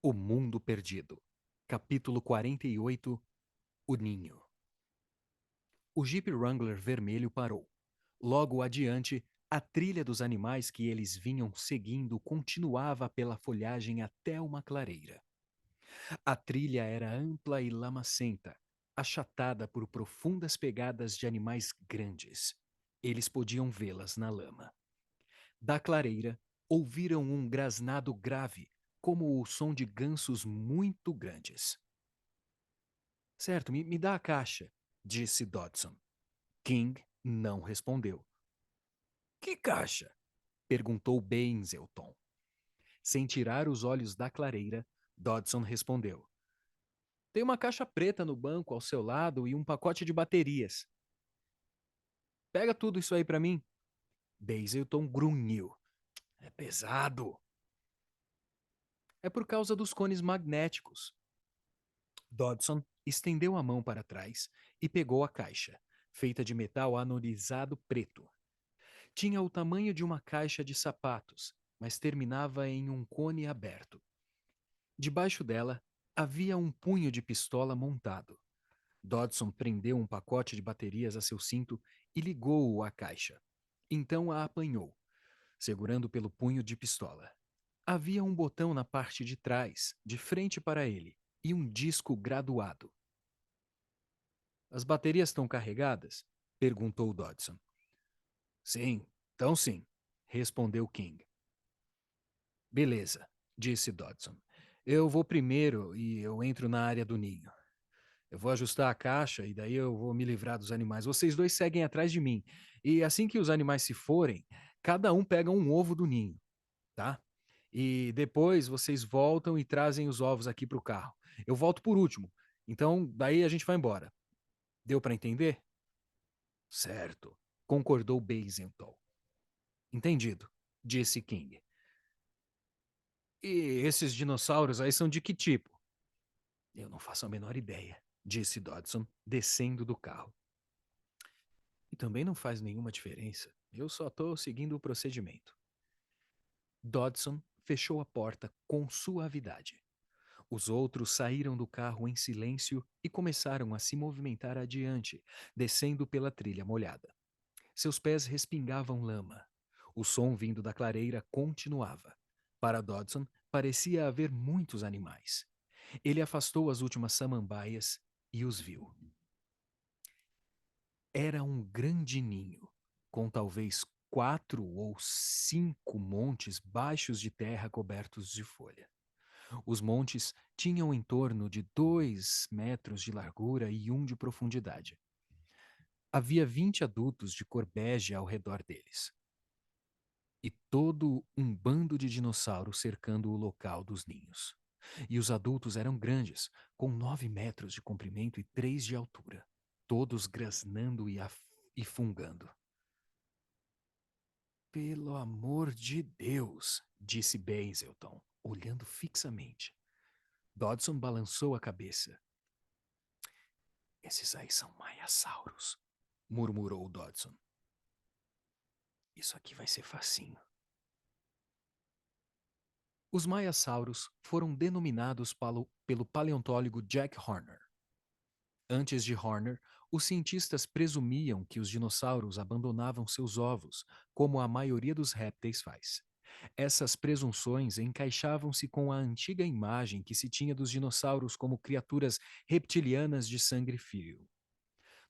O Mundo Perdido. Capítulo 48. O Ninho. O Jeep Wrangler vermelho parou. Logo adiante, a trilha dos animais que eles vinham seguindo continuava pela folhagem até uma clareira. A trilha era ampla e lamacenta, achatada por profundas pegadas de animais grandes. Eles podiam vê-las na lama. Da clareira, ouviram um grasnado grave, como o som de gansos muito grandes. Certo, me dá a caixa, disse Dodson. King não respondeu. Que caixa? Perguntou Benzelton. Sem tirar os olhos da clareira, Dodson respondeu. Tem uma caixa preta no banco ao seu lado e um pacote de baterias. Pega tudo isso aí para mim. Benzelton grunhiu. É pesado. É por causa dos cones magnéticos. Dodson estendeu a mão para trás e pegou a caixa, feita de metal anodizado preto. Tinha o tamanho de uma caixa de sapatos, mas terminava em um cone aberto. Debaixo dela havia um punho de pistola montado. Dodson prendeu um pacote de baterias a seu cinto e ligou-o à caixa. Então a apanhou, segurando pelo punho de pistola. Havia um botão na parte de trás, de frente para ele, e um disco graduado. As baterias estão carregadas? Perguntou Dodson. Sim, então sim, respondeu King. Beleza, disse Dodson. Eu vou primeiro e eu entro na área do ninho. Eu vou ajustar a caixa e daí eu vou me livrar dos animais. Vocês dois seguem atrás de mim. E assim que os animais se forem, cada um pega um ovo do ninho, tá? E depois vocês voltam e trazem os ovos aqui para o carro. Eu volto por último. Então, daí a gente vai embora. Deu para entender? Certo, concordou Basinton. Entendido, disse King. E esses dinossauros aí são de que tipo? Eu não faço a menor ideia, disse Dodson, descendo do carro. E também não faz nenhuma diferença. Eu só estou seguindo o procedimento. Dodson fechou a porta com suavidade. Os outros saíram do carro em silêncio e começaram a se movimentar adiante, descendo pela trilha molhada. Seus pés respingavam lama. O som vindo da clareira continuava. Para Dodson, parecia haver muitos animais. Ele afastou as últimas samambaias e os viu. Era um grande ninho, com talvez 4 ou 5 montes baixos de terra cobertos de folha. Os montes tinham em torno de 2 metros de largura e 1 de profundidade. Havia 20 adultos de cor bege ao redor deles. E todo um bando de dinossauros cercando o local dos ninhos. E os adultos eram grandes, com 9 metros de comprimento e 3 de altura, todos grasnando e fungando. Pelo amor de Deus, disse Basilton, olhando fixamente. Dodson balançou a cabeça. Esses aí são maiassauros, murmurou Dodson. Isso aqui vai ser facinho. Os maiassauros foram denominados pelo paleontólogo Jack Horner. Antes de Horner, os cientistas presumiam que os dinossauros abandonavam seus ovos, como a maioria dos répteis faz. Essas presunções encaixavam-se com a antiga imagem que se tinha dos dinossauros como criaturas reptilianas de sangue frio.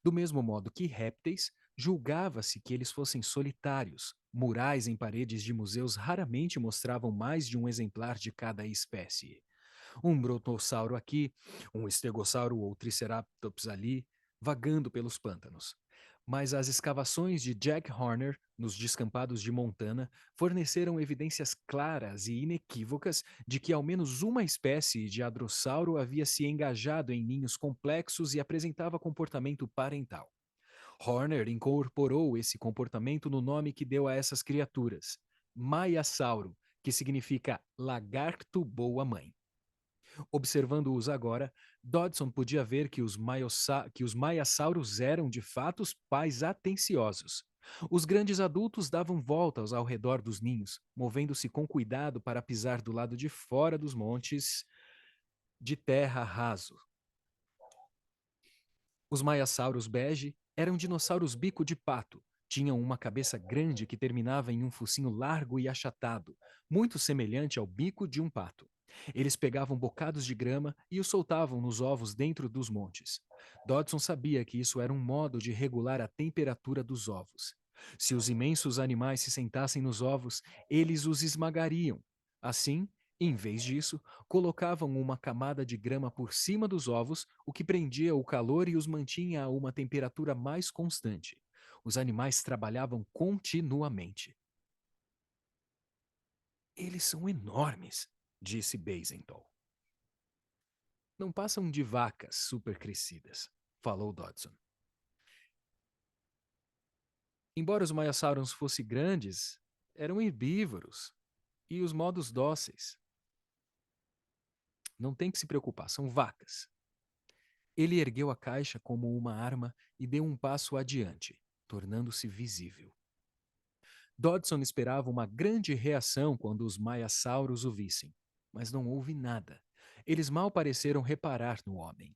Do mesmo modo que répteis, julgava-se que eles fossem solitários. Murais em paredes de museus raramente mostravam mais de um exemplar de cada espécie. Um brontossauro aqui, um estegossauro ou triceratops ali, vagando pelos pântanos. Mas as escavações de Jack Horner nos descampados de Montana forneceram evidências claras e inequívocas de que ao menos uma espécie de hadrossauro havia se engajado em ninhos complexos e apresentava comportamento parental. Horner incorporou esse comportamento no nome que deu a essas criaturas, Maiasauro, que significa lagarto boa-mãe. Observando-os agora, Dodson podia ver que os maiassauros eram, de fato, os pais atenciosos. Os grandes adultos davam voltas ao redor dos ninhos, movendo-se com cuidado para pisar do lado de fora dos montes. de terra raso. Os maiassauros bege eram dinossauros bico de pato. Tinham uma cabeça grande que terminava em um focinho largo e achatado, muito semelhante ao bico de um pato. Eles pegavam bocados de grama e os soltavam nos ovos dentro dos montes. Dodson sabia que isso era um modo de regular a temperatura dos ovos. Se os imensos animais se sentassem nos ovos, eles os esmagariam. Assim, em vez disso, colocavam uma camada de grama por cima dos ovos, o que prendia o calor e os mantinha a uma temperatura mais constante. Os animais trabalhavam continuamente. Eles são enormes, disse Basenthal. Não passam de vacas supercrescidas, falou Dodson. Embora os maiasaurons fossem grandes, eram herbívoros e os modos dóceis. Não tem que se preocupar, são vacas. Ele ergueu a caixa como uma arma e deu um passo adiante, tornando-se visível. Dodson esperava uma grande reação quando os maiassauros o vissem, mas não houve nada. Eles mal pareceram reparar no homem.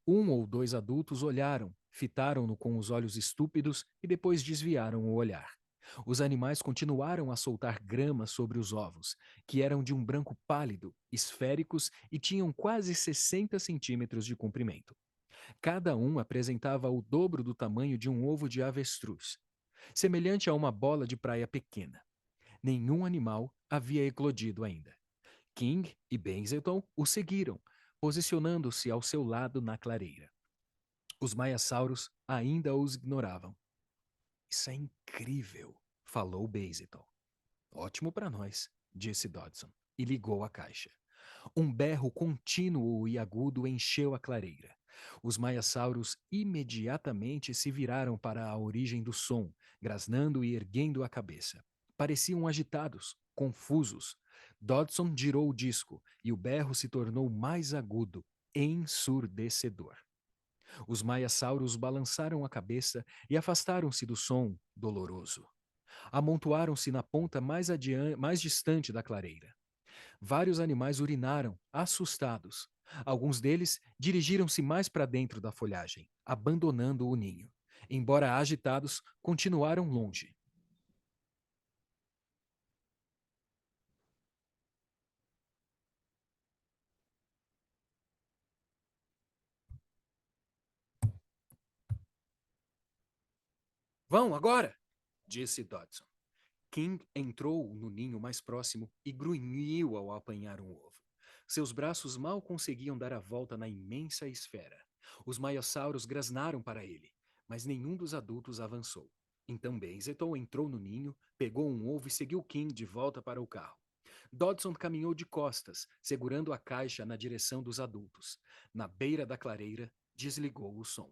Um ou dois adultos olharam, fitaram-no com os olhos estúpidos e depois desviaram o olhar. Os animais continuaram a soltar grama sobre os ovos, que eram de um branco pálido, esféricos e tinham quase 60 centímetros de comprimento. Cada um apresentava o dobro do tamanho de um ovo de avestruz, semelhante a uma bola de praia pequena. Nenhum animal havia eclodido ainda. King e Benzelton o seguiram, posicionando-se ao seu lado na clareira. Os maiassauros ainda os ignoravam. Isso é incrível, falou Benzelton. Ótimo para nós, disse Dodson, e ligou a caixa. Um berro contínuo e agudo encheu a clareira. Os maiassauros imediatamente se viraram para a origem do som, grasnando e erguendo a cabeça. Pareciam agitados, confusos. Dodson girou o disco e o berro se tornou mais agudo, ensurdecedor. Os maiassauros balançaram a cabeça e afastaram-se do som doloroso. Amontoaram-se na ponta mais distante da clareira. Vários animais urinaram, assustados. Alguns deles dirigiram-se mais para dentro da folhagem, abandonando o ninho. Embora agitados, continuaram longe. Vão agora! Disse Dodson. King entrou no ninho mais próximo e grunhiu ao apanhar um ovo. Seus braços mal conseguiam dar a volta na imensa esfera. Os maiassauros grasnaram para ele, mas nenhum dos adultos avançou. Então Benzeton entrou no ninho, pegou um ovo e seguiu King de volta para o carro. Dodson caminhou de costas, segurando a caixa na direção dos adultos. Na beira da clareira, desligou o som.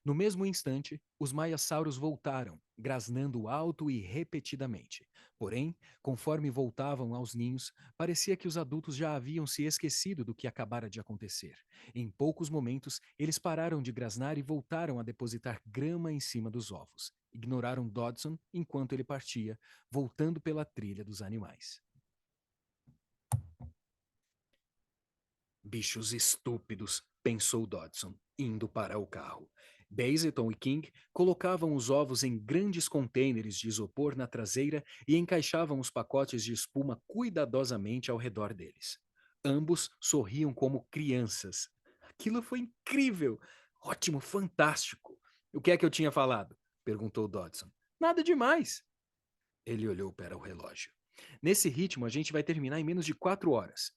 No mesmo instante, os maiassauros voltaram, grasnando alto e repetidamente. Porém, conforme voltavam aos ninhos, parecia que os adultos já haviam se esquecido do que acabara de acontecer. Em poucos momentos, eles pararam de grasnar e voltaram a depositar grama em cima dos ovos. Ignoraram Dodson enquanto ele partia, voltando pela trilha dos animais. Bichos estúpidos, pensou Dodson, indo para o carro. Baseton e King colocavam os ovos em grandes contêineres de isopor na traseira e encaixavam os pacotes de espuma cuidadosamente ao redor deles. Ambos sorriam como crianças. Aquilo foi incrível! Ótimo, fantástico! O que é que eu tinha falado? Perguntou Dodson. Nada demais. Ele olhou para o relógio. Nesse ritmo, a gente vai terminar em menos de 4 horas.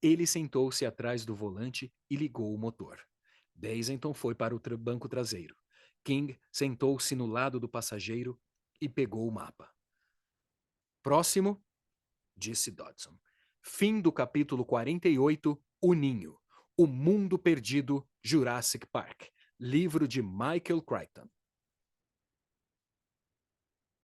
Ele sentou-se atrás do volante e ligou o motor. Basenton foi para o banco traseiro. King sentou-se no lado do passageiro e pegou o mapa. Próximo, disse Dodson. Fim do capítulo 48, O Ninho. O Mundo Perdido, Jurassic Park. Livro de Michael Crichton.